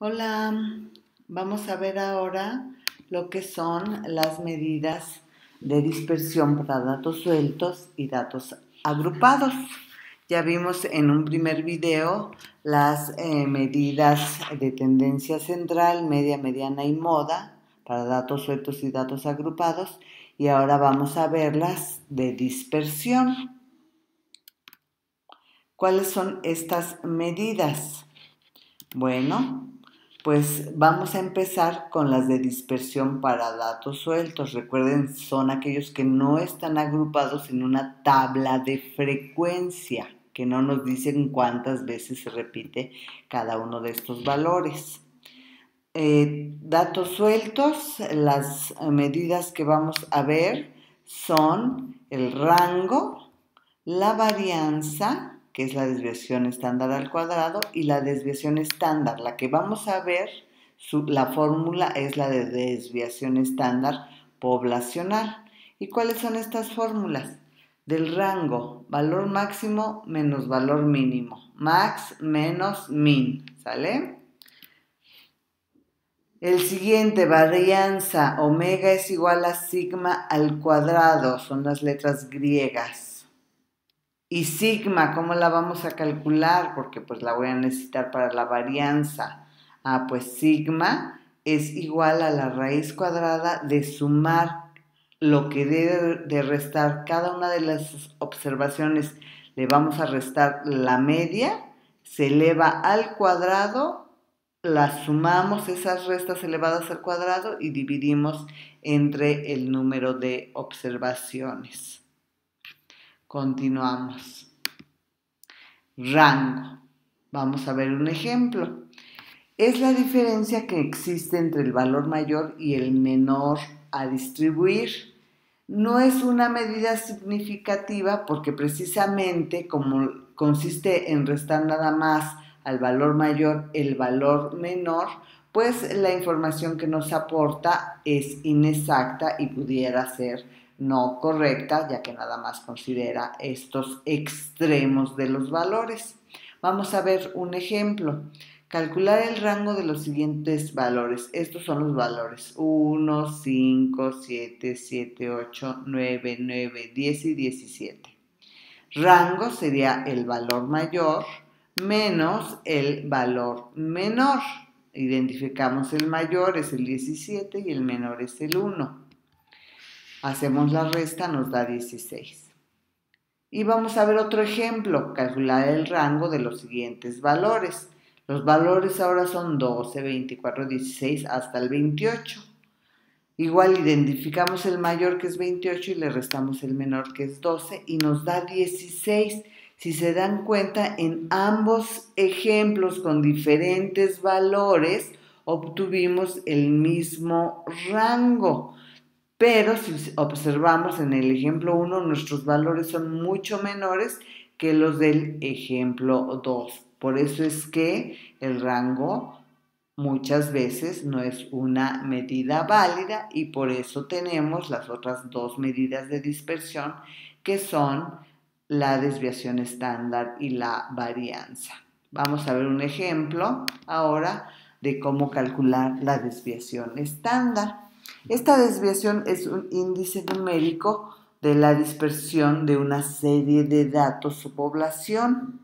Hola, vamos a ver ahora lo que son las medidas de dispersión para datos sueltos y datos agrupados. Ya vimos en un primer video las medidas de tendencia central, media, mediana y moda para datos sueltos y datos agrupados, y ahora vamos a ver las de dispersión. ¿Cuáles son estas medidas? Bueno, pues vamos a empezar con las de dispersión para datos sueltos. Recuerden, son aquellos que no están agrupados en una tabla de frecuencia, que no nos dicen cuántas veces se repite cada uno de estos valores. Datos sueltos, las medidas que vamos a ver son el rango, la varianza, que es la desviación estándar al cuadrado, y la desviación estándar. La que vamos a ver, la fórmula es la de desviación estándar poblacional. ¿Y cuáles son estas fórmulas? Del rango, valor máximo menos valor mínimo, max menos min, ¿sale? El siguiente, varianza, omega es igual a sigma al cuadrado, son las letras griegas. Y sigma, ¿cómo la vamos a calcular? Porque pues la voy a necesitar para la varianza. Pues sigma es igual a la raíz cuadrada de sumar lo que debe de restar cada una de las observaciones. Le vamos a restar la media, se eleva al cuadrado, las sumamos esas restas elevadas al cuadrado y dividimos entre el número de observaciones. Continuamos. Rango. Vamos a ver un ejemplo. Es la diferencia que existe entre el valor mayor y el menor a distribuir. No es una medida significativa porque precisamente como consiste en restar nada más al valor mayor el valor menor, pues la información que nos aporta es inexacta y pudiera ser no correcta, ya que nada más considera estos extremos de los valores. Vamos a ver un ejemplo. Calcular el rango de los siguientes valores. Estos son los valores 1, 5, 7, 7, 8, 9, 9, 10 y 17. Rango sería el valor mayor menos el valor menor. Identificamos el mayor es el 17 y el menor es el 1. Hacemos la resta, nos da 16. Y vamos a ver otro ejemplo, calcular el rango de los siguientes valores. Los valores ahora son 12, 24, 16 hasta el 28. Igual identificamos el mayor que es 28 y le restamos el menor que es 12 y nos da 16. Si se dan cuenta, en ambos ejemplos con diferentes valores obtuvimos el mismo rango. Pero si observamos en el ejemplo 1, nuestros valores son mucho menores que los del ejemplo 2. Por eso es que el rango muchas veces no es una medida válida y por eso tenemos las otras dos medidas de dispersión que son la desviación estándar y la varianza. Vamos a ver un ejemplo ahora de cómo calcular la desviación estándar. Esta desviación es un índice numérico de la dispersión de una serie de datos o población.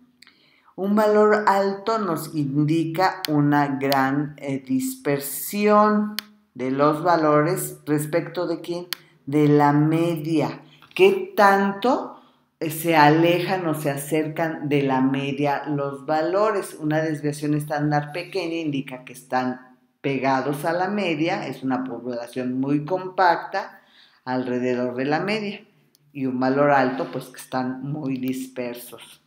Un valor alto nos indica una gran dispersión de los valores respecto de quién, de la media. ¿Qué tanto se alejan o se acercan de la media los valores? Una desviación estándar pequeña indica que están pegados a la media, es una población muy compacta alrededor de la media, y un valor alto pues que están muy dispersos.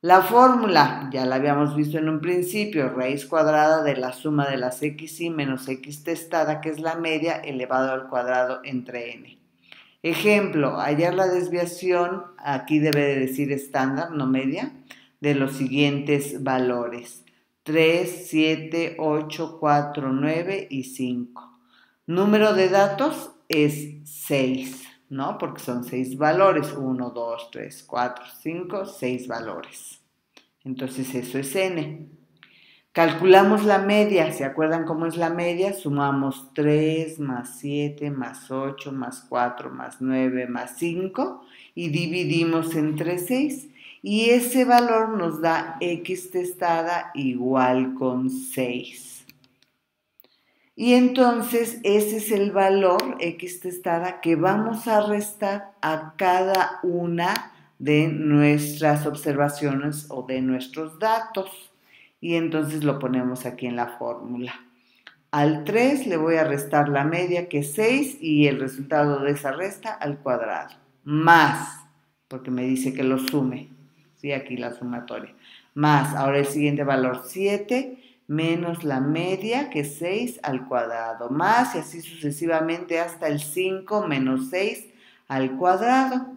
La fórmula, ya la habíamos visto en un principio, raíz cuadrada de la suma de las xy menos x testada, que es la media, elevado al cuadrado entre n. Ejemplo, hallar la desviación, aquí debe de decir estándar, no media, de los siguientes valores. 3, 7, 8, 4, 9 y 5. Número de datos es 6, ¿no? Porque son 6 valores. 1, 2, 3, 4, 5, 6 valores. Entonces eso es n. Calculamos la media, ¿se acuerdan cómo es la media? Sumamos 3 más 7 más 8 más 4 más 9 más 5 y dividimos entre 6. Y ese valor nos da x testada igual con 6. Y entonces ese es el valor x testada que vamos a restar a cada una de nuestras observaciones o de nuestros datos. Y entonces lo ponemos aquí en la fórmula. Al 3 le voy a restar la media, que es 6, y el resultado de esa resta al cuadrado. Más, porque me dice que lo sume. Sí, aquí la sumatoria. Más, ahora el siguiente valor, 7, menos la media, que es 6 al cuadrado. Más, y así sucesivamente hasta el 5 menos 6 al cuadrado.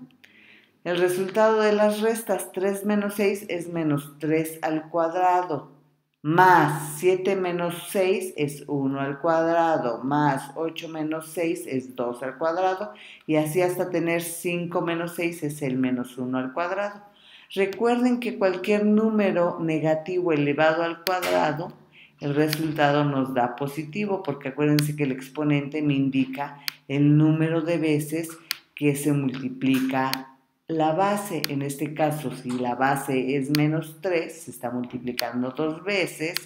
El resultado de las restas, 3 menos 6 es menos 3 al cuadrado, más 7 menos 6 es 1 al cuadrado, más 8 menos 6 es 2 al cuadrado, y así hasta tener 5 menos 6 es el menos 1 al cuadrado. Recuerden que cualquier número negativo elevado al cuadrado, el resultado nos da positivo, porque acuérdense que el exponente me indica el número de veces que se multiplica la base. En este caso, si la base es menos 3, se está multiplicando 2 veces,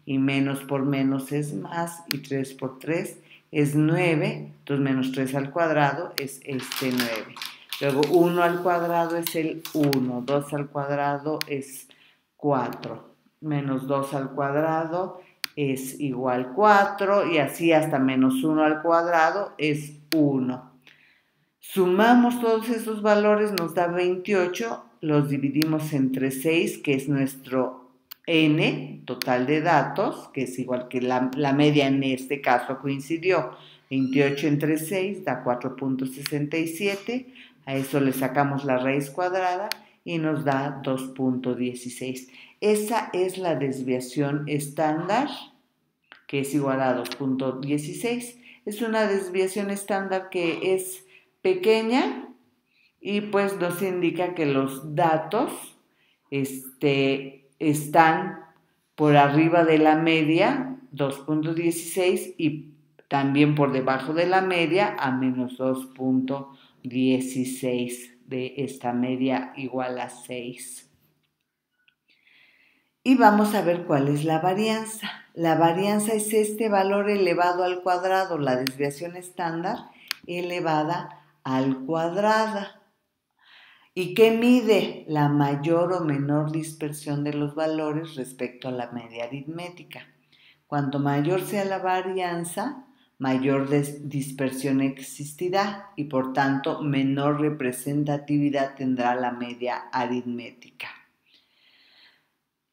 y menos por menos es más, y 3 por 3 es 9, entonces menos 3 al cuadrado es este 9. Luego 1 al cuadrado es el 1, 2 al cuadrado es 4, menos 2 al cuadrado es igual 4, y así hasta menos 1 al cuadrado es 1. Sumamos todos esos valores, nos da 28, los dividimos entre 6, que es nuestro n, total de datos, que es igual que la media en este caso coincidió. 28 entre 6 da 4.67, a eso le sacamos la raíz cuadrada y nos da 2.16. Esa es la desviación estándar, que es igual a 2.16. Es una desviación estándar que es pequeña y pues nos indica que los datos están por arriba de la media, 2.16, y también por debajo de la media, a menos 2.16 de esta media igual a 6. Y vamos a ver cuál es la varianza. La varianza es este valor elevado al cuadrado, la desviación estándar elevada al cuadrado. ¿Y qué mide? La mayor o menor dispersión de los valores respecto a la media aritmética. Cuanto mayor sea la varianza, mayor dispersión existirá y por tanto menor representatividad tendrá la media aritmética.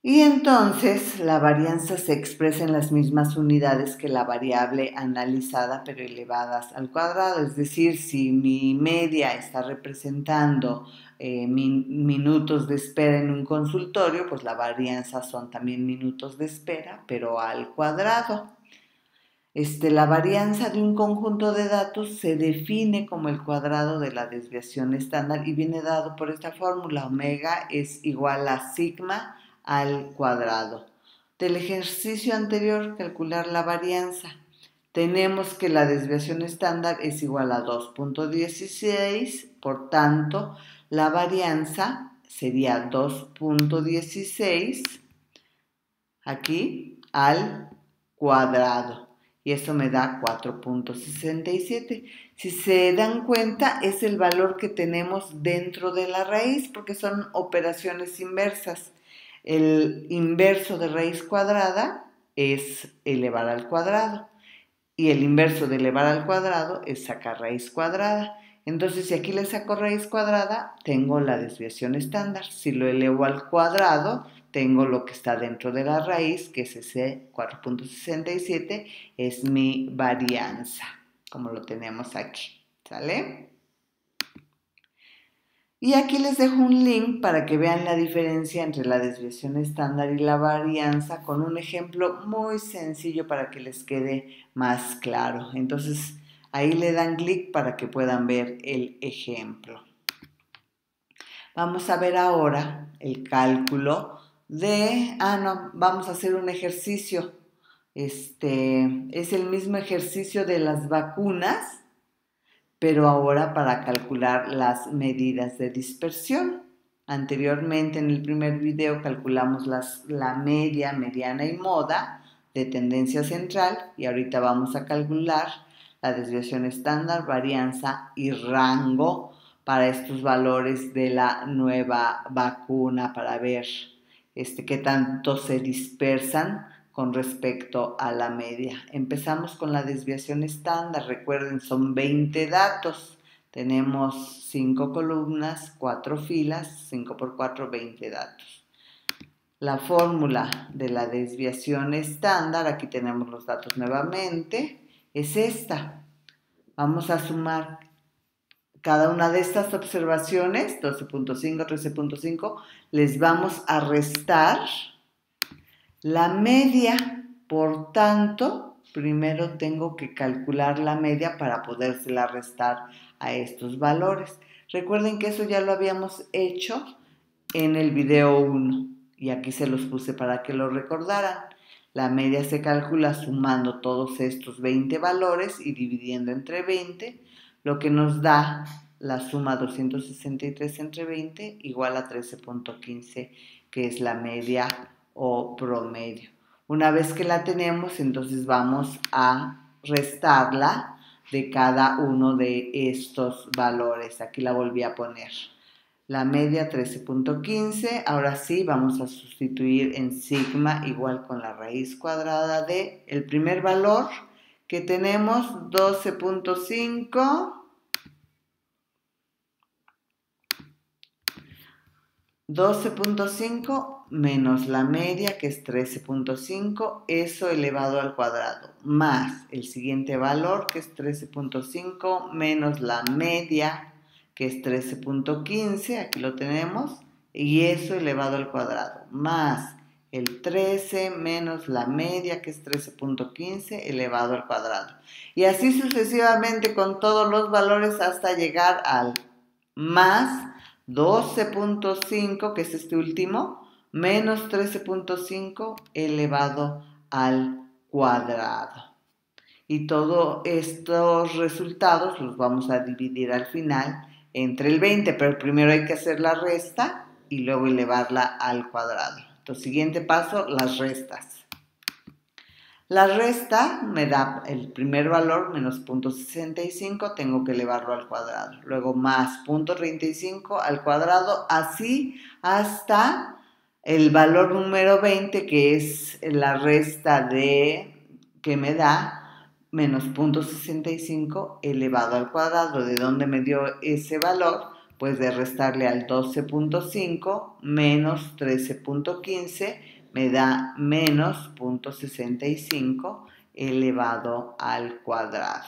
Y entonces la varianza se expresa en las mismas unidades que la variable analizada pero elevadas al cuadrado. Es decir, si mi media está representando minutos de espera en un consultorio, pues la varianza son también minutos de espera, pero al cuadrado. La varianza de un conjunto de datos se define como el cuadrado de la desviación estándar y viene dado por esta fórmula. Omega es igual a sigma al cuadrado. Del ejercicio anterior, calcular la varianza. Tenemos que la desviación estándar es igual a 2.16, por tanto, la varianza sería 2.16 aquí al cuadrado. Y eso me da 4.67. Si se dan cuenta, es el valor que tenemos dentro de la raíz, porque son operaciones inversas. El inverso de raíz cuadrada es elevar al cuadrado, y el inverso de elevar al cuadrado es sacar raíz cuadrada. Entonces, si aquí le saco raíz cuadrada, tengo la desviación estándar. Si lo elevo al cuadrado, tengo lo que está dentro de la raíz, que es ese 4.67, es mi varianza, como lo tenemos aquí, ¿sale? Y aquí les dejo un link para que vean la diferencia entre la desviación estándar y la varianza con un ejemplo muy sencillo para que les quede más claro. Entonces, ahí le dan clic para que puedan ver el ejemplo. Vamos a ver ahora el cálculo vamos a hacer un ejercicio. Es el mismo ejercicio de las vacunas, pero ahora para calcular las medidas de dispersión. Anteriormente en el primer video calculamos la media, mediana y moda de tendencia central y ahorita vamos a calcular la desviación estándar, varianza y rango para estos valores de la nueva vacuna para ver qué tanto se dispersan con respecto a la media. Empezamos con la desviación estándar. Recuerden, son 20 datos. Tenemos 5 columnas, 4 filas, 5 por 4, 20 datos. La fórmula de la desviación estándar, aquí tenemos los datos nuevamente, es esta. Vamos a sumar cada una de estas observaciones, 12.5, 13.5, les vamos a restar la media. Por tanto, primero tengo que calcular la media para podérsela restar a estos valores. Recuerden que eso ya lo habíamos hecho en el video 1 y aquí se los puse para que lo recordaran. La media se calcula sumando todos estos 20 valores y dividiendo entre 20, lo que nos da la suma 263 entre 20 igual a 13.15, que es la media o promedio. Una vez que la tenemos, entonces vamos a restarla de cada uno de estos valores. Aquí la volví a poner. La media 13.15, ahora sí vamos a sustituir en sigma igual con la raíz cuadrada de el primer valor que tenemos, 12.5. 12.5 menos la media, que es 13.5, eso elevado al cuadrado, más el siguiente valor, que es 13.5, menos la media, que es 13.15, aquí lo tenemos, y eso elevado al cuadrado, más el 13 menos la media, que es 13.15, elevado al cuadrado. Y así sucesivamente con todos los valores hasta llegar al más 12.5, que es este último, menos 13.5 elevado al cuadrado. Y todos estos resultados los vamos a dividir al final entre el 20, pero primero hay que hacer la resta y luego elevarla al cuadrado. Entonces, siguiente paso, las restas. La resta me da el primer valor, menos 0.65, tengo que elevarlo al cuadrado. Luego más 0.35 al cuadrado, así hasta el valor número 20, que es la resta que me da menos 0.65 elevado al cuadrado. ¿De dónde me dio ese valor? Pues de restarle al 12.5 menos 13.15, me da menos 0.65 elevado al cuadrado.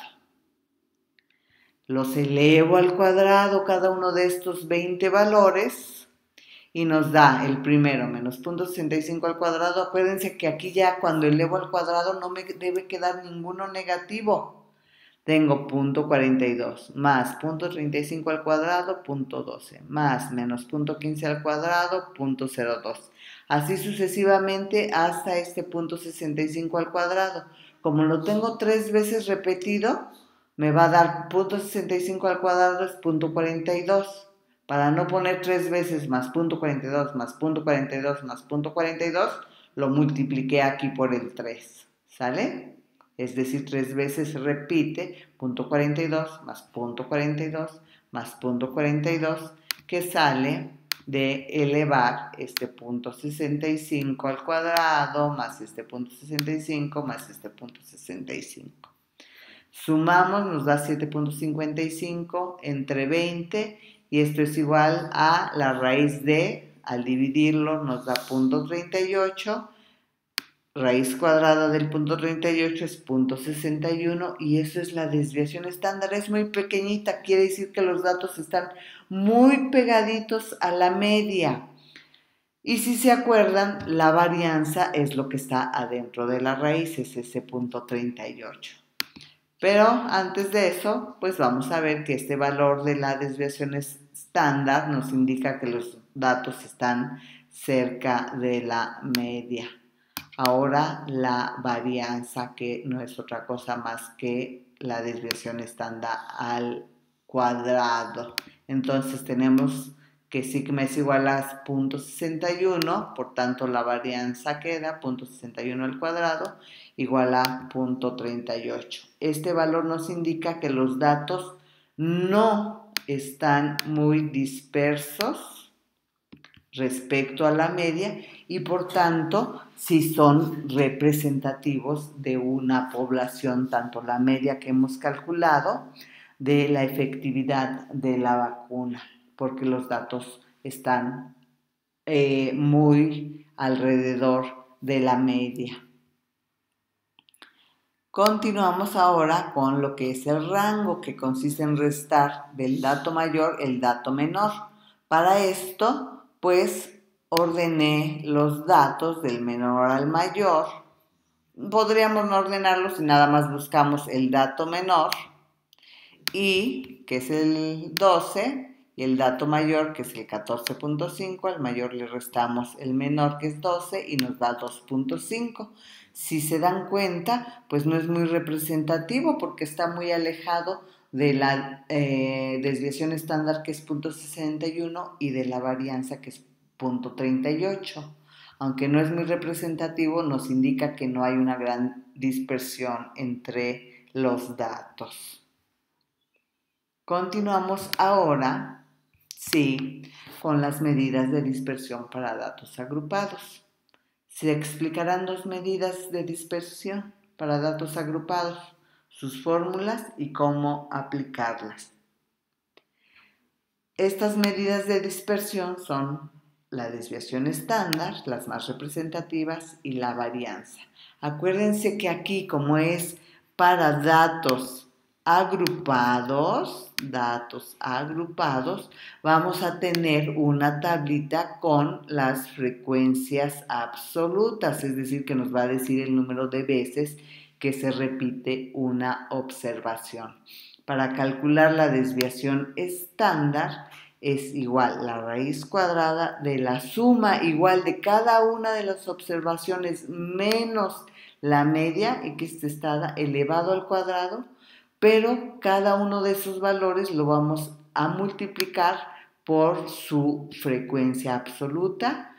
Los elevo al cuadrado cada uno de estos 20 valores y nos da el primero, menos 0.65 al cuadrado. Acuérdense que aquí ya cuando elevo al cuadrado no me debe quedar ninguno negativo. Tengo 0.42 más 0.35 al cuadrado, 0.12, más menos 0.15 al cuadrado, 0.02. Así sucesivamente hasta este 0.65 al cuadrado. Como lo tengo 3 veces repetido, me va a dar 0.65 al cuadrado es 0.42. Para no poner 3 veces más 0.42 más 0.42 más 0.42, lo multipliqué aquí por el 3. ¿Sale? Es decir, 3 veces se repite 0.42 más 0.42 más 0.42, que sale de elevar este 0.65 al cuadrado más este 0.65 más este 0.65. Sumamos, nos da 7.55 entre 20 y esto es igual a la raíz de, al dividirlo nos da 0.38. Raíz cuadrada del 0.38 es 0.61 y eso es la desviación estándar. Es muy pequeñita, quiere decir que los datos están muy pegaditos a la media. Y si se acuerdan, la varianza es lo que está adentro de la raíz, es ese 0.38. Pero antes de eso, pues vamos a ver que este valor de la desviación estándar nos indica que los datos están cerca de la media. Ahora la varianza, que no es otra cosa más que la desviación estándar al cuadrado. Entonces tenemos que sigma es igual a 0.61, por tanto la varianza queda 0.61 al cuadrado igual a 0.38. Este valor nos indica que los datos no están muy dispersos respecto a la media y por tanto sí son representativos de una población, tanto la media que hemos calculado de la efectividad de la vacuna, porque los datos están muy alrededor de la media. Continuamos ahora con lo que es el rango, que consiste en restar del dato mayor el dato menor. Para esto, pues, ordené los datos del menor al mayor. Podríamos no ordenarlos si nada más buscamos el dato menor, y que es el 12, y el dato mayor, que es el 14.5, al mayor le restamos el menor, que es 12, y nos da 2.5. Si se dan cuenta, pues no es muy representativo porque está muy alejado de la desviación estándar, que es 0.61, y de la varianza, que es 0.38. Aunque no es muy representativo, nos indica que no hay una gran dispersión entre los datos. Continuamos ahora, sí, con las medidas de dispersión para datos agrupados. Se explicarán dos medidas de dispersión para datos agrupados, sus fórmulas y cómo aplicarlas. Estas medidas de dispersión son la desviación estándar, las más representativas, y la varianza. Acuérdense que aquí, como es para datos agrupados, vamos a tener una tablita con las frecuencias absolutas, es decir, que nos va a decir el número de veces que se repite una observación. Para calcular la desviación estándar es igual la raíz cuadrada de la suma igual de cada una de las observaciones menos la media, x testada, elevado al cuadrado, pero cada uno de esos valores lo vamos a multiplicar por su frecuencia absoluta,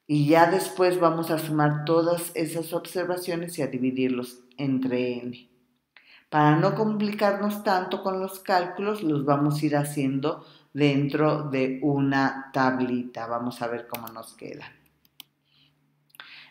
y ya después vamos a sumar todas esas observaciones y a dividirlos entre n. Para no complicarnos tanto con los cálculos, los vamos a ir haciendo dentro de una tablita. Vamos a ver cómo nos queda.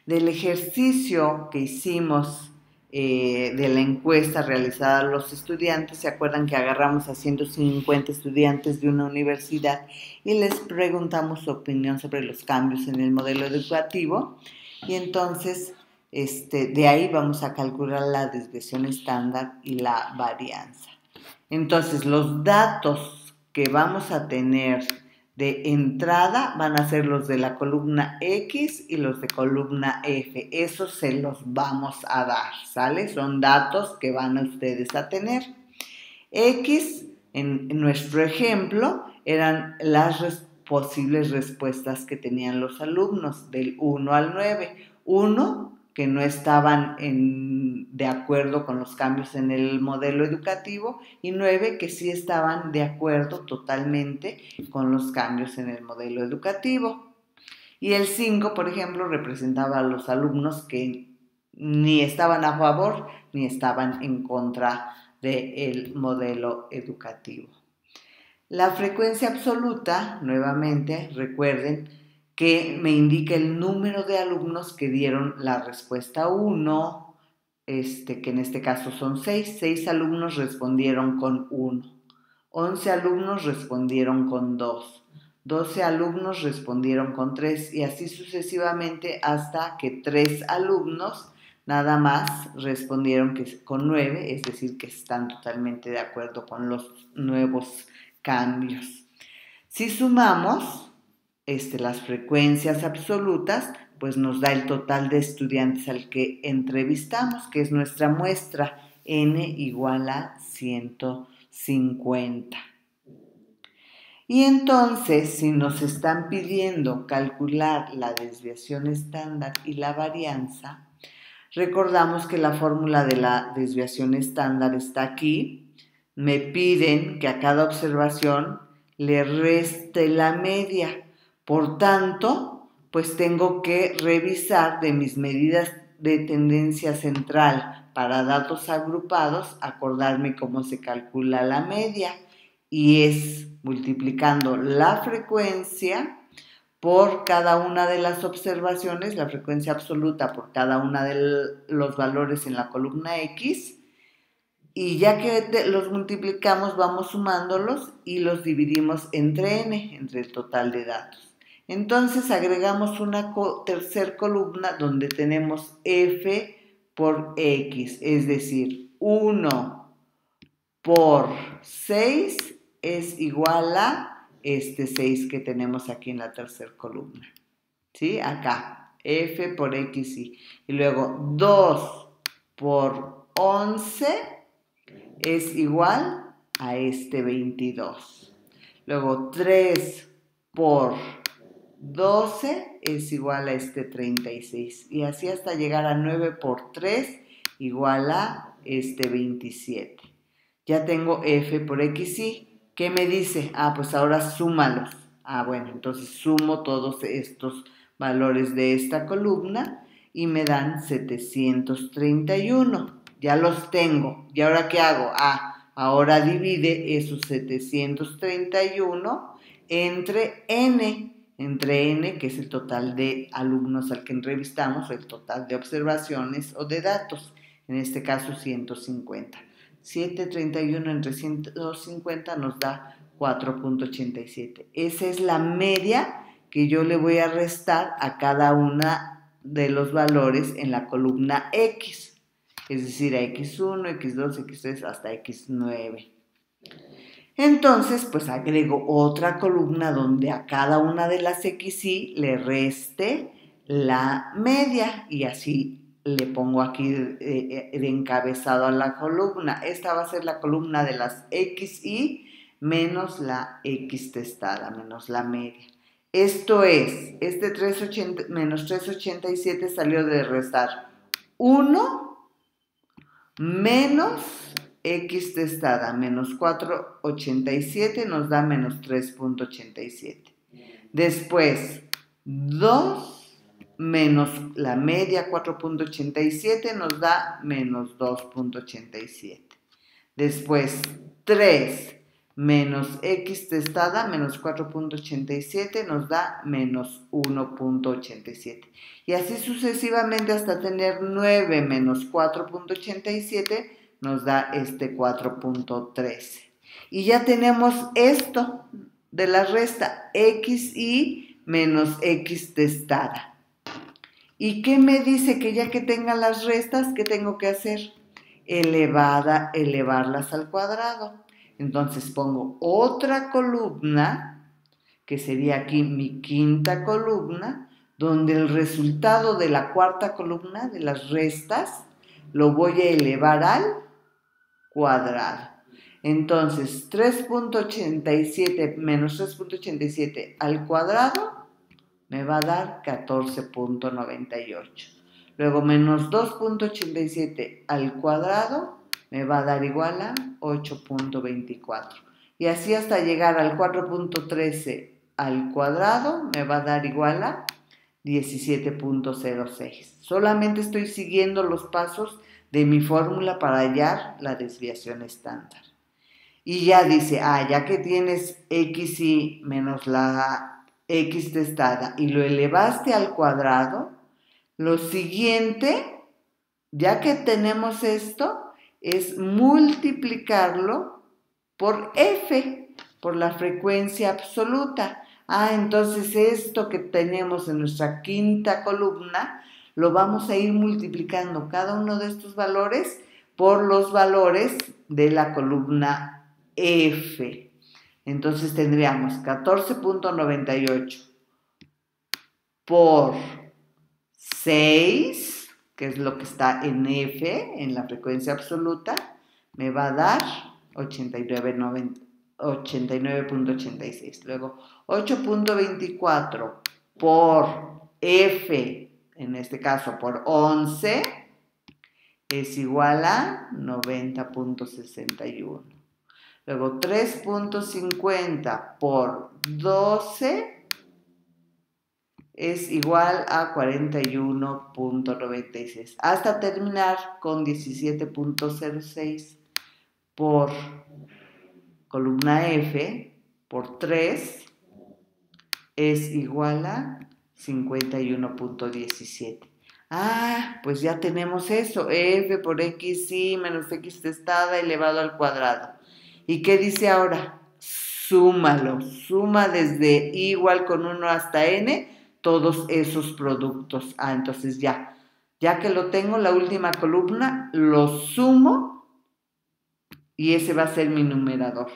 Del ejercicio que hicimos de la encuesta realizada a los estudiantes, ¿se acuerdan que agarramos a 150 estudiantes de una universidad y les preguntamos su opinión sobre los cambios en el modelo educativo? Y entonces, de ahí vamos a calcular la desviación estándar y la varianza. Entonces, los datos que vamos a tener de entrada van a ser los de la columna X y los de columna F. Esos se los vamos a dar, ¿sale? Son datos que van a ustedes a tener. X, en nuestro ejemplo, eran las posibles respuestas que tenían los alumnos del 1 al 9. 1, que no estaban de acuerdo con los cambios en el modelo educativo, y 9, que sí estaban de acuerdo totalmente con los cambios en el modelo educativo. Y el 5, por ejemplo, representaba a los alumnos que ni estaban a favor ni estaban en contra del modelo educativo. La frecuencia absoluta, nuevamente, recuerden que me indica el número de alumnos que dieron la respuesta 1, que en este caso son 6. 6 alumnos respondieron con 1. 11 alumnos respondieron con 2. 12 alumnos respondieron con 3, y así sucesivamente hasta que 3 alumnos nada más respondieron con 9, es decir, que están totalmente de acuerdo con los nuevos cambios. Si sumamos las frecuencias absolutas, pues nos da el total de estudiantes al que entrevistamos, que es nuestra muestra, n igual a 150. Y entonces, si nos están pidiendo calcular la desviación estándar y la varianza, recordamos que la fórmula de la desviación estándar está aquí. Me piden que a cada observación le reste la media. Por tanto, pues tengo que revisar de mis medidas de tendencia central para datos agrupados, acordarme cómo se calcula la media. Y es multiplicando la frecuencia por cada una de las observaciones, la frecuencia absoluta por cada uno de los valores en la columna X, y ya que los multiplicamos vamos sumándolos y los dividimos entre n, entre el total de datos. Entonces agregamos una tercera columna donde tenemos f por x, es decir, 1 por 6 es igual a este 6 que tenemos aquí en la tercera columna. ¿Sí? Acá, f por x, y luego 2 por 11 es igual a este 22. Luego 3 por 12 es igual a este 36. Y así hasta llegar a 9 por 3 igual a este 27. Ya tengo f por x, y ¿qué me dice? Pues ahora súmalos. Bueno, entonces sumo todos estos valores de esta columna y me dan 731. Ya los tengo. ¿Y ahora qué hago? Ahora divide esos 731 entre n, que es el total de alumnos al que entrevistamos, o el total de observaciones o de datos, en este caso 150. 731 entre 150 nos da 4.87. Esa es la media que yo le voy a restar a cada una de los valores en la columna X, es decir, a X1, X2, X3 hasta X9. Entonces, pues agrego otra columna donde a cada una de las XY le reste la media y así le pongo aquí de encabezado a la columna. Esta va a ser la columna de las XY menos la X testada, menos la media. Esto es, este 380, menos 387 salió de restar 1 menos X testada, menos 4.87 nos da menos 3.87. Después, 2 menos la media 4.87 nos da menos 2.87. Después, 3 menos X testada, menos 4.87 nos da menos 1.87. Y así sucesivamente hasta tener 9 menos 4.87 nos da este 4.13. Y ya tenemos esto de la resta XY menos X testada. ¿Y qué me dice? Que ya que tenga las restas, ¿qué tengo que hacer? Elevarlas al cuadrado. Entonces pongo otra columna, que sería aquí mi quinta columna, donde el resultado de la cuarta columna, de las restas, lo voy a elevar al cuadrado. Entonces, 3.87 menos 3.87 al cuadrado me va a dar 14.98. Luego, menos 2.87 al cuadrado me va a dar igual a 8.24. Y así hasta llegar al 4.13 al cuadrado me va a dar igual a 17.06. Solamente estoy siguiendo los pasos de mi fórmula para hallar la desviación estándar. Y ya dice, ya que tienes XY menos la X testada y lo elevaste al cuadrado, lo siguiente, ya que tenemos esto, es multiplicarlo por F, por la frecuencia absoluta. Entonces esto que tenemos en nuestra quinta columna, lo vamos a ir multiplicando cada uno de estos valores por los valores de la columna F. Entonces tendríamos 14.98 por 6, que es lo que está en F, en la frecuencia absoluta, me va a dar 89.90. 89.86. Luego 8.24 por F, en este caso por 11, es igual a 90.61. Luego 3.50 por 12 es igual a 41.96. Hasta terminar con 17.06 por columna F por 3 es igual a 51.17. Ah, pues ya tenemos eso. F por XY menos X testada elevado al cuadrado. ¿Y qué dice ahora? Súmalo. Suma desde I igual con 1 hasta N todos esos productos. Ah, entonces ya. Ya que lo tengo, la última columna, lo sumo y ese va a ser mi numerador.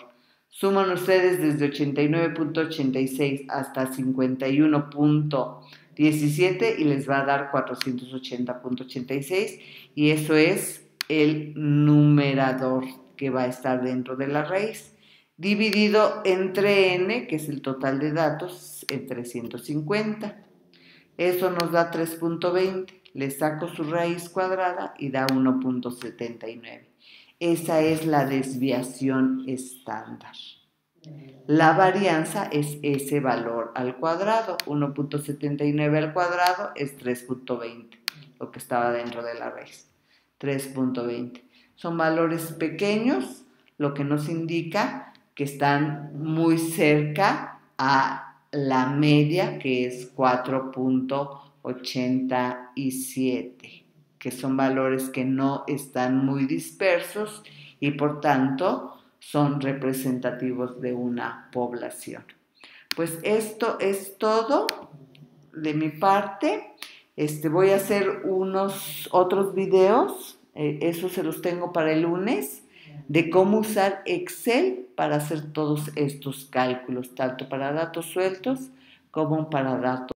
Suman ustedes desde 89.86 hasta 51.17 y les va a dar 480.86 y eso es el numerador que va a estar dentro de la raíz, dividido entre n, que es el total de datos, en 350. Eso nos da 3.20. Le saco su raíz cuadrada y da 1.79. Esa es la desviación estándar. La varianza es ese valor al cuadrado. 1.79 al cuadrado es 3.20, lo que estaba dentro de la raíz. 3.20. Son valores pequeños, lo que nos indica que están muy cerca a la media, que es 4.87, que son valores que no están muy dispersos y por tanto son representativos de una población. Pues esto es todo de mi parte. Voy a hacer otros videos, esos se los tengo para el lunes, de cómo usar Excel para hacer todos estos cálculos, tanto para datos sueltos como para datos